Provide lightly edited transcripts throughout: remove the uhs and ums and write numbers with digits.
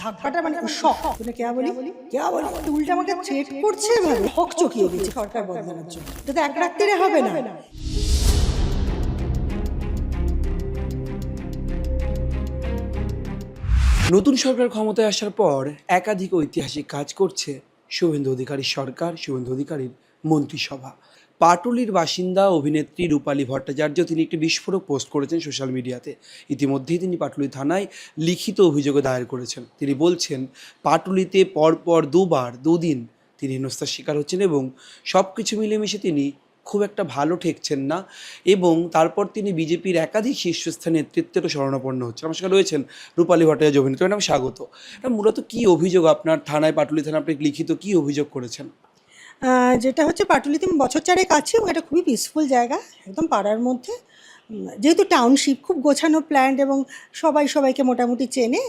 ধাক্কাটা মানে শক, মানে কে বলি উল্টা আমাকে থ্রেট করছে, ভাবে হক চকিয়ে গেছে সরকার বদলানোর জন্য। এটা তো এক রাত্রিরে হবে না। নতুন সরকার ক্ষমতায় আসার পর একাধিক ঐতিহাসিক কাজ করছে শুভেন্দু অধিকারীর সরকার, শুভেন্দু অধিকারীর মন্ত্রিসভা। পাটুলির বাসিন্দা অভিনেত্রী রূপালী ভট্টাচার্য তিনি একটি বিস্ফোরক পোস্ট করেছেন সোশ্যাল মিডিয়াতে। ইতিমধ্যেই তিনি পাটুলি থানায় লিখিত অভিযোগ দায়ের করেছেন। তিনি বলছেন পাটুলিতে পরপর দুদিন তিনি হেনস্থার শিকার হচ্ছেন এবং সব কিছু মিলেমিশে তিনি খুব একটা ভালো ঠেকছেন না, এবং তারপর তিনি বিজেপির একাধিক শীর্ষস্থানীয় নেতৃত্বেরও শরণাপন্ন হচ্ছেন। আমার সঙ্গে রয়েছেন রূপালী ভট্টাচার্য অভিনেত্রী, ম্যাডাম স্বাগত। এটা মূলত কী অভিযোগ আপনার থানায়, পাটুলি থানা আপনি লিখিত কী অভিযোগ করেছেন? যেটা হচ্ছে পাটুলিতে বছর চারেক আছি এবং এটা খুবই পিসফুল জায়গা, একদম পাড়ার মধ্যে। যেহেতু টাউনশিপ খুব গোছানো প্ল্যান্ড এবং সবাই সবাইকে মোটামুটি চেনে,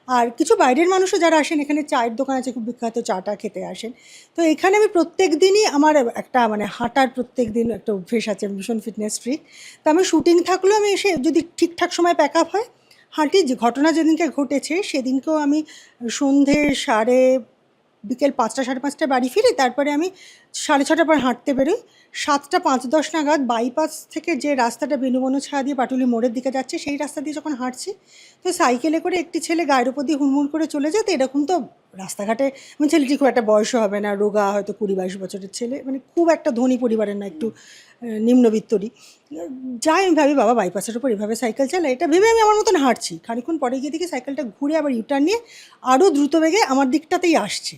আর কিছু বাইরের মানুষও যারা আসেন, এখানে চায়ের দোকান আছে খুব বিখ্যাত, চাটা খেতে আসেন। তো এখানে আমি প্রত্যেক দিনই আমার একটা মানে হাঁটার প্রত্যেক দিন একটা অভ্যেস আছে, ভীষণ ফিটনেস ফ্রিক। তো আমি শুটিং থাকলেও আমি এসে যদি ঠিকঠাক সময় প্যাক আপ হয় হাঁটি। যে ঘটনা যেদিনকে ঘটেছে সেদিনকেও আমি সন্ধে বিকেল 5টা সাড়ে 5টায় বাড়ি ফিরি, তারপরে আমি 6:30 পর হাঁটতে বেরোই। 7টা 5-10 নাগাদ বাইপাস থেকে যে রাস্তাটা বেনুবন ছায়া দিয়ে পাটুলি মোড়ের দিকে যাচ্ছে, সেই রাস্তা দিয়ে যখন হাঁটছি, তো সাইকেলে করে একটি ছেলে গায়ের উপর দিয়ে হুড়মুড় করে চলে যেত। এরকম তো রাস্তাঘাটে মানে ছেলেটি খুব একটা বয়সও হবে না, রোগা, হয়তো 20-22 বছরের ছেলে, মানে খুব একটা ধনী পরিবারের না, একটু নিম্নবিত্তরই। যাই আমি ভাবি বাবা বাইপাসের উপর এভাবে সাইকেল চালায়, এটা ভেবে আমি আমার মতন হাঁটছি। খানিক্ষণ পরে গিয়ে দেখি সাইকেলটা ঘুরে আবার ইউটার্ন নিয়ে আরও দ্রুত বেগে আমার দিকটাতেই আসছে।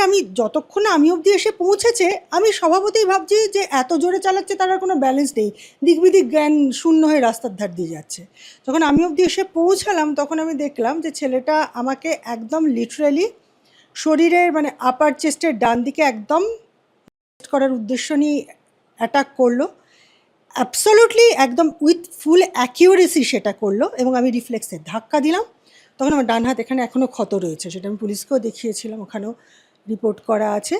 আমি যতক্ষণ না আমি অবধি এসে পৌঁছেছে, আমি স্বভাবতই ভাবছি যে এত জোরে চালাচ্ছে, তার আর কোনো ব্যালেন্স নেই, দিক বিদিক জ্ঞান শূন্য হয়ে রাস্তার ধার দিয়ে যাচ্ছে। যখন আমি অবধি এসে পৌঁছালাম তখন আমি দেখলাম যে ছেলেটা আমাকে একদম লিটারালি শরীরের মানে আপার চেস্টের ডান দিকে একদম করার উদ্দেশ্য নিয়ে অ্যাটাক করলো। অ্যাবসলিউটলি একদম উইথ ফুল অ্যাকিউরেসি সেটা করলো, এবং আমি রিফ্লেক্সে ধাক্কা দিলাম। তখন আমার ডান হাত এখানে এখনও ক্ষত রয়েছে, সেটা আমি পুলিশকেও দেখিয়েছিলাম, ওখানেও রিপোর্ট করা আছে।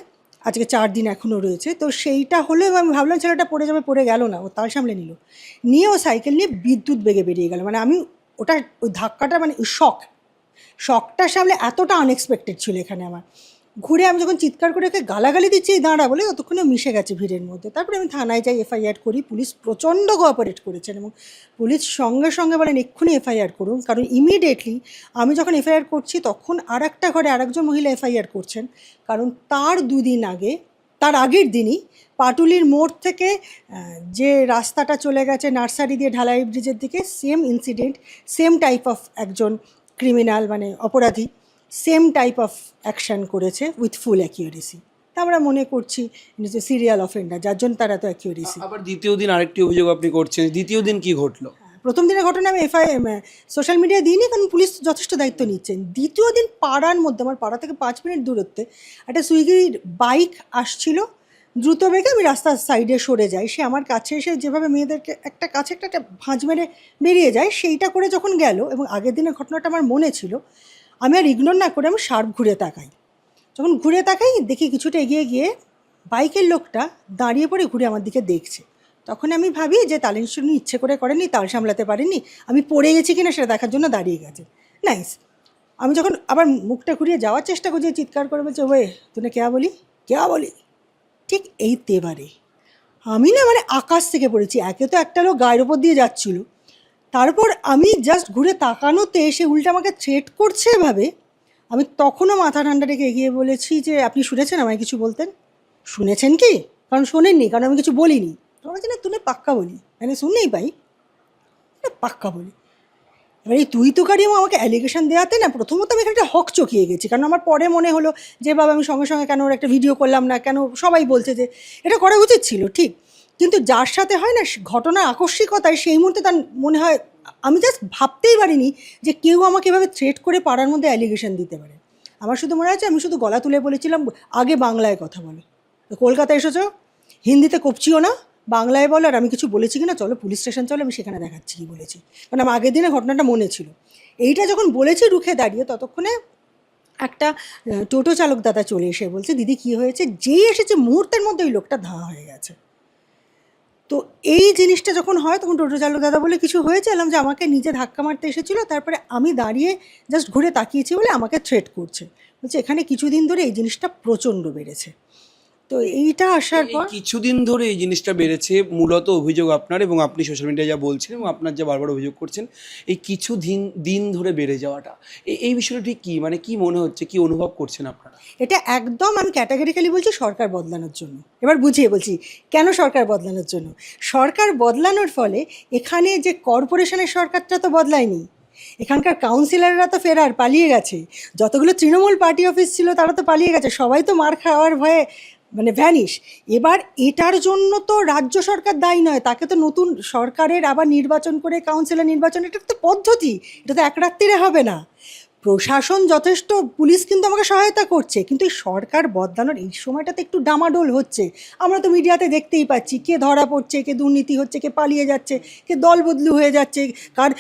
আজকে 4 দিন এখনও রয়েছে। তো সেইটা হলো, এবং আমি ভাবলাম ছেলেটা পড়ে যাবে, পড়ে গেল না, ও তাল সামলে নিয়ে ও সাইকেল নিয়ে বিদ্যুৎ বেগে বেরিয়ে গেল। মানে আমি ওই ধাক্কাটা মানে শকটা সামলে এতটা আনএক্সপেক্টেড ছিল এখানে আমার। ঘুরে আমি যখন চিৎকার করে ওকে গালাগালি দিচ্ছি দাঁড়া বলে, ততক্ষণে মিশে গেছে ভিড়ের মধ্যে। তারপরে আমি থানায় যাই, এফআইআর করি। পুলিশ প্রচণ্ড কোঅপারেট করেছেন, এবং পুলিশ সঙ্গে সঙ্গে বলেন এক্ষুনি এফআইআর করুন। কারণ ইমিডিয়েটলি আমি যখন এফআইআর করছি তখন একটা ঘরে আরেকজন মহিলা এফআইআর করছেন। কারণ তার আগের দিনই পাটুলির মোড় থেকে যে রাস্তাটা চলে গেছে নার্সারি দিয়ে ঢালাই ব্রিজের দিকে, same incident, same type of একজন ক্রিমিনাল মানে অপরাধী সেম টাইপ অফ অ্যাকশান করেছে উইথ ফুল অ্যাকিউরেসি। তা আমরা মনে করছি সিরিয়াল অফেন্ডার, যার জন্য তারা তো অ্যাকিউরেসি। আবার দ্বিতীয় দিন আরেকটি অভিযোগ আপনি করছেন, দ্বিতীয় দিন কি ঘটলো? প্রথম দিনের ঘটনা আমি সোশ্যাল মিডিয়ায় দিইনি, কারণ পুলিশ যথেষ্ট দায়িত্ব নিচ্ছেন। দ্বিতীয় দিন পাড়ার মধ্যে, আমার পাড়া থেকে 5 মিনিট দূরত্বে একটা সুইগির বাইক আসছিল দ্রুত বেগে। আমি রাস্তার সাইডে সরে যাই, সে আমার কাছে এসে যেভাবে মেয়েদেরকে একটা ভাঁজ মেরে বেরিয়ে যায়, সেইটা করে যখন গেল, এবং আগের দিনের ঘটনাটা আমার মনে ছিল, আমি আর ইগনোর না করে আমি শার্প ঘুরে তাকাই। যখন ঘুরে তাকাই দেখি কিছুটা এগিয়ে গিয়ে বাইকের লোকটা দাঁড়িয়ে পড়ে ঘুরে আমার দিকে দেখছে। তখন আমি ভাবি যে তাহলে নিশ্চয়ই ইচ্ছে করে করেনি, তাল সামলাতে পারেনি, আমি পড়ে গেছি কিনা সেটা দেখার জন্য দাঁড়িয়ে গেছে। নাইস। আমি যখন আবার মুখটা ঘুরিয়ে যাওয়ার চেষ্টা করছি, চিৎকার করে বলছে ওয়ে তুই কেয়া বলি। ঠিক এই তেবারে আমি না মানে আকাশ থেকে পড়েছি। একে তো একটা লোক গায়ের ওপর দিয়ে যাচ্ছিল, তারপর আমি জাস্ট ঘুরে তাকানোতে সে উল্টা আমাকে থ্রেট করছে এভাবে। আমি তখনও মাথা ঠান্ডা রেখে এগিয়ে বলেছি যে আপনি শুনেছেন আমায় কিছু বলতেন? শুনেছেন কি? কারণ শোনেননি, কারণ আমি কিছু বলিনি। তো বলছি না তুই পাক্কা বলি, মানে শুনলেই পাই পাক্কা বলি। এবার এই তুই তুকারিও আমাকে অ্যালিগেশন দেওয়াতে না প্রথমত আমি এখানে একটা হক চকিয়ে গেছি। কারণ আমার পরে মনে হলো যে বাবা আমি সঙ্গে সঙ্গে কেন ওর একটা ভিডিও করলাম না, কেন সবাই বলছে যে এটা করা উচিত ছিল, ঠিক। কিন্তু যার সাথে হয় না ঘটনার আকস্মিকতায় সেই মুহূর্তে তার মনে হয়, আমি জাস্ট ভাবতেই পারিনি যে কেউ আমাকে এভাবে থ্রেট করে পাড়ার মধ্যে অ্যালিগেশন দিতে পারে। আমার শুধু মনে আছে আমি শুধু গলা তুলে বলেছিলাম আগে বাংলায় কথা বলো, কলকাতায় এসেছো হিন্দিতে কপচিও না, বাংলায় বলো। আর আমি কিছু বলেছি কিনা চলো পুলিশ স্টেশন চলো, আমি সেখানে দেখাচ্ছি কী বলেছি। কারণ আমার আগের দিনে ঘটনাটা মনে ছিল। এইটা যখন বলেছি রুখে দাঁড়িয়ে, ততক্ষণে একটা টোটো চালক দাদা চলে এসে বলছে দিদি কী হয়েছে। যেই এসেছে মুহূর্তের মধ্যে ওই লোকটা ধাওয়া হয়ে গেছে। তো এই জিনিসটা যখন হয় তখন টোটো চালক দাদা বলে কিছু হয়েছে, এলাম যে আমাকে নিজে ধাক্কা মারতে এসেছিলো, তারপরে আমি দাঁড়িয়ে জাস্ট ঘুরে তাকিয়েছি বলে আমাকে থ্রেট করছে, বলছে এখানে কিছুদিন ধরে এই জিনিসটা প্রচণ্ড বেড়েছে। তো এইটা আসার এই পর কিছুদিন ধরে এই জিনিসটা বেড়েছে, মূলত অভিযোগ আপনার, এবং আপনি সোশ্যাল মিডিয়ায় যা বলছেন এবং আপনার যা বারবার অভিযোগ করছেন, এই কিছু দিন দিন ধরে বেড়ে যাওয়াটা, এই বিষয়টা ঠিক কী, মানে কি মনে হচ্ছে, কি অনুভব করছেন আপনারা? এটা একদম আমি ক্যাটাগরিক্যালি বলছি সরকার বদলানোর জন্য। এবার বুঝিয়ে বলছি কেন সরকার বদলানোর জন্য। সরকার বদলানোর ফলে এখানে যে কর্পোরেশনের সরকারটা তো বদলায়নি, এখানকার কাউন্সিলররা তো ফেরার পালিয়ে গেছে, যতগুলো তৃণমূল পার্টি অফিস ছিল তারা তো পালিয়ে গেছে, সবাই তো মার খাওয়ার ভয়ে মানে ভ্যানিশ। এবার এটার জন্য তো রাজ্য সরকার দায়ী নয়, তাকে তো নতুন সরকারের আবার নির্বাচন করে কাউন্সিলর নির্বাচন, এটা তো পদ্ধতি, এটা তো এক রাত্রিরে হবে না। প্রশাসন যথেষ্ট, পুলিশ কিন্তু আমাকে সহায়তা করছে, কিন্তু এই সরকার বদলানোর এই সময়টাতে একটু ডামাডোল হচ্ছে। আমরা তো মিডিয়াতে দেখতেই পাচ্ছি কে ধরা পড়ছে, কে দুর্নীতি হচ্ছে, কে পালিয়ে যাচ্ছে, কে দল বদলু হয়ে যাচ্ছে, কার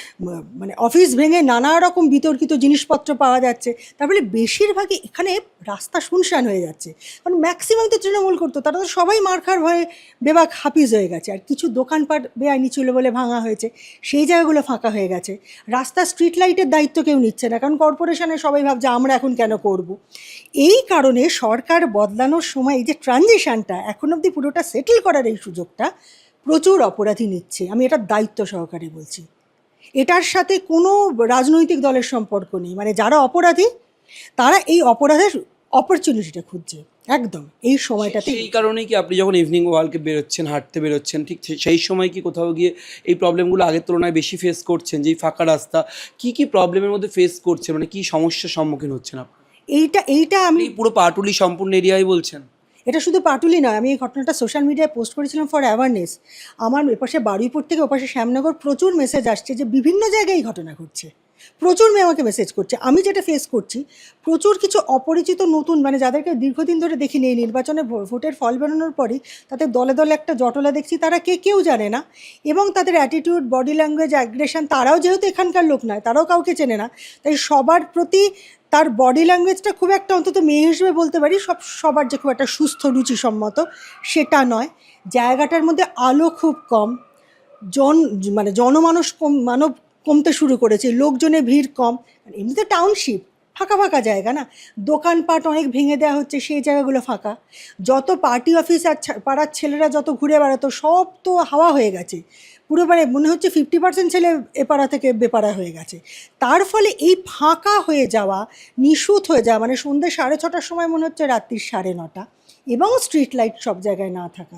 মানে অফিস ভেঙে নানা রকম বিতর্কিত জিনিসপত্র পাওয়া যাচ্ছে। তার ফলে বেশিরভাগই এখানে রাস্তা শুনশান হয়ে যাচ্ছে, কারণ ম্যাক্সিমাম তো তৃণমূল করতো, তারা তো সবাই মার খাওয়ার ভয়ে বেবাক হাফিজ হয়ে গেছে। আর কিছু দোকানপাট বেআইনি ছিল বলে ভাঙা হয়েছে, সেই জায়গাগুলো ফাঁকা হয়ে গেছে। রাস্তা স্ট্রিট লাইটের দায়িত্ব কেউ নিচ্ছে না, কারণ কর্পোরেশনে সবাই ভাবছে আমরা এখন কেন করব। এই কারণে সরকার বদলানোর সময় এই যে ট্রানজিশনটা এখন অবধি পুরোটা সেটেল করার এই সুযোগটা প্রচুর অপরাধী নিচ্ছে, আমি এটা দায়িত্ব সহকারে বলছি। এটার সাথে কোনো রাজনৈতিক দলের সম্পর্ক নেই, মানে যারা অপরাধী তারা এই অপরাধের অপরচুনিটিটা খুঁজছে একদম এই সময়টাতে। সেই কারণেই কি আপনি যখন ইভিনিং ওয়ার্কে বেরোচ্ছেন, হাঁটতে বেরোচ্ছেন, ঠিক সেই সময় কি কোথাও গিয়ে এই প্রবলেমগুলো আগের তুলনায় বেশি ফেস করছেন? যেই ফাঁকা রাস্তা, কি কি প্রবলেমের মধ্যে ফেস করছেন, মানে কি সমস্যার সম্মুখীন হচ্ছেন আপনারা? এইটা আমি পুরো পাটুলি সম্পূর্ণ এরিয়ায় বলছেন? এটা শুধু পাটুলি নয়, আমি এই ঘটনাটা সোশ্যাল মিডিয়ায় পোস্ট করেছিলাম ফর অ্যাওয়ারনেস। আমার এপাশে বারুইপুর থেকে ওপাশে শ্যামনগর প্রচুর মেসেজ আসছে যে বিভিন্ন জায়গায় এই ঘটনা ঘটছে, প্রচুর মেয়ে আমাকে মেসেজ করছে। আমি যেটা ফেস করছি, প্রচুর কিছু অপরিচিত নতুন, মানে যাদেরকে দীর্ঘদিন ধরে দেখিনি, এই নির্বাচনে ভোটের ফল বেরোনোর পরই তাদের দলে দলে একটা জটলা দেখছি, তারা কেউ জানে না, এবং তাদের অ্যাটিটিউড, বডি ল্যাঙ্গুয়েজ, অ্যাগ্রেশন, তারাও যেহেতু এখানকার লোক নয়, তারাও কাউকে চেনে না, তাই সবার প্রতি তার বডি ল্যাঙ্গুয়েজটা খুব একটা, অন্তত মেয়ে হিসেবে বলতে পারি, সবার যে খুব একটা সুস্থ রুচিসম্মত সেটা নয়। জায়গাটার মধ্যে আলো খুব কম, মানে জনমানস মানব কমতে শুরু করেছে, লোকজনের ভিড় কম, এমনিতে টাউনশিপ ফাঁকা ফাঁকা জায়গা না, দোকানপাট অনেক ভেঙে দেওয়া হচ্ছে, সেই জায়গাগুলো ফাঁকা। যত পার্টি অফিস আর পাড়ার ছেলেরা যত ঘুরে বেড়াতো সব তো হাওয়া হয়ে গেছে, পুরো মানে মনে হচ্ছে 50% ছেলে এপাড়া থেকে বেপাড়া হয়ে গেছে। তার ফলে এই ফাঁকা হয়ে যাওয়া, নিশুত হয়ে যাওয়া, মানে সন্ধ্যে 6:30টার সময় মনে হচ্ছে রাত্রি 9:30, এবং স্ট্রিট লাইট সব জায়গায় না থাকা,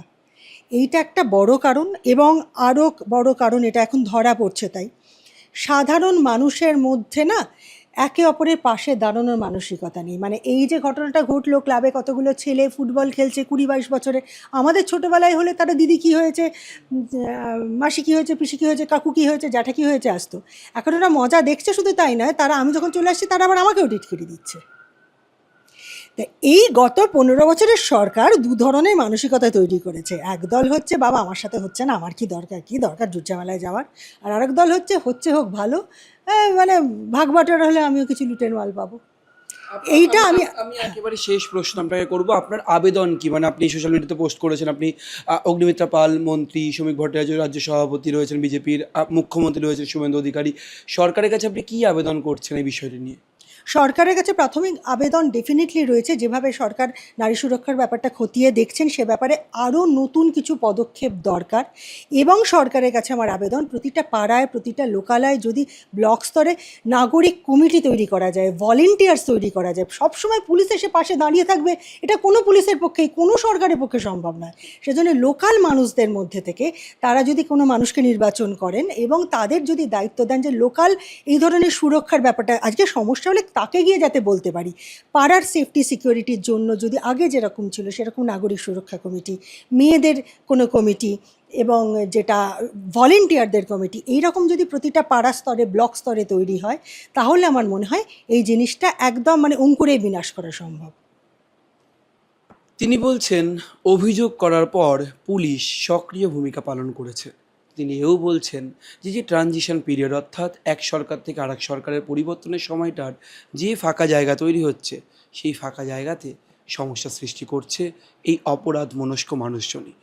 এইটা একটা বড় কারণ। এবং আরও বড় কারণ, এটা এখন ধরা পড়ছে, তাই সাধারণ মানুষের মধ্যে না একে অপরের পাশে দাঁড়ানোর মানসিকতা নেই। মানে এই যে ঘটনাটা ঘটলো, ক্লাবে কতগুলো ছেলে ফুটবল খেলছে 20-22 বছরে, আমাদের ছোটোবেলায় হলে তারা দিদি কী হয়েছে, মাসি কী হয়েছে, পিসি কী হয়েছে, কাকু কী হয়েছে, জ্যাঠা কী হয়েছে আসতো। এখন ওরা মজা দেখছে, শুধু তাই নয়, তারা আমি যখন চলে আসছি তারা আবার আমাকেও টিটকিরি দিচ্ছে। তা এই গত 15 বছরের সরকার দু ধরনের মানসিকতা তৈরি করেছে। একদল হচ্ছে বাবা আমার সাথে হচ্ছে না, আমার কী দরকার জুটঝামেলায় যাওয়ার, আর আরেক দল হচ্ছে হোক ভালো, মানে ভাগ বাটোয়ারা হলে আমিও কিছু লুটের মাল পাবো। এইটা আমি আমি একেবারে শেষ প্রশ্ন আপনাকে করবো, আপনার আবেদন কি? মানে আপনি সোশ্যাল মিডিয়াতে পোস্ট করেছেন, আপনি অগ্নিমিত্রা পাল মন্ত্রী, শ্রমিক ভট্টাচার্য রাজ্য সভাপতি রয়েছেন বিজেপির, মুখ্যমন্ত্রী রয়েছেন শুভেন্দু অধিকারী, সরকারের কাছে আপনি কী আবেদন করছেন এই বিষয়টি নিয়ে? সরকারের কাছে প্রাথমিক আবেদন ডেফিনেটলি রয়েছে, যেভাবে সরকার নারী সুরক্ষার ব্যাপারটা খতিয়ে দেখছেন সে ব্যাপারে আরও নতুন কিছু পদক্ষেপ দরকার। এবং সরকারের কাছে আমার আবেদন, প্রতিটা পাড়ায়, প্রতিটা লোকালয়ে যদি ব্লক স্তরে নাগরিক কমিটি তৈরি করা যায়, ভলেন্টিয়ার্স তৈরি করা যায়, সবসময় পুলিশ এসে পাশে দাঁড়িয়ে থাকবে এটা কোনো পুলিশের পক্ষেই, কোনো সরকারের পক্ষে সম্ভব নয়। সেজন্য লোকাল মানুষদের মধ্যে থেকে তারা যদি কোনো মানুষকে নির্বাচন করেন এবং তাদের যদি দায়িত্ব দেন যে লোকাল এই ধরনের সুরক্ষার ব্যাপারটা, আজকে সমস্যা হলে তাকে গিয়ে যাতে বলতে পারি, পাড়ার সেফটি সিকিউরিটির জন্য যদি আগে যেরকম ছিল সেরকম নাগরিক সুরক্ষা কমিটি, মেয়েদের কোনো কমিটি, এবং যেটা ভলেন্টিয়ারদের কমিটি, এইরকম যদি প্রতিটা পাড়া স্তরে, ব্লক স্তরে তৈরি হয়, তাহলে আমার মনে হয় এই জিনিসটা একদম মানে অঙ্কুরে বিনাশ করা সম্ভব। তিনি বলছেন অভিযোগ করার পর পুলিশ সক্রিয় ভূমিকা পালন করেছে। তিনি এও বলছেন যে ট্রানজিশন পিরিয়ড, অর্থাৎ এক সরকার থেকে আরেক সরকারের পরিবর্তনের সময়টার যে ফাঁকা জায়গা তৈরি হচ্ছে, সেই ফাঁকা জায়গাতে সমস্যা সৃষ্টি করছে এই অপরাধ মনস্ক মানুষজনই।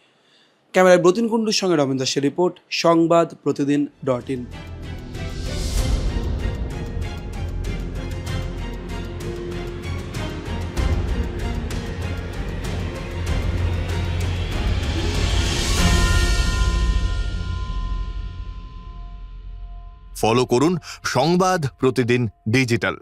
ক্যামেরায় ব্রতিন কুণ্ডুর সঙ্গে রমেন দাসের রিপোর্ট, সংবাদপ্রতিদিন.in। ফলো করুন সংবাদ প্রতিদিন ডিজিটাল।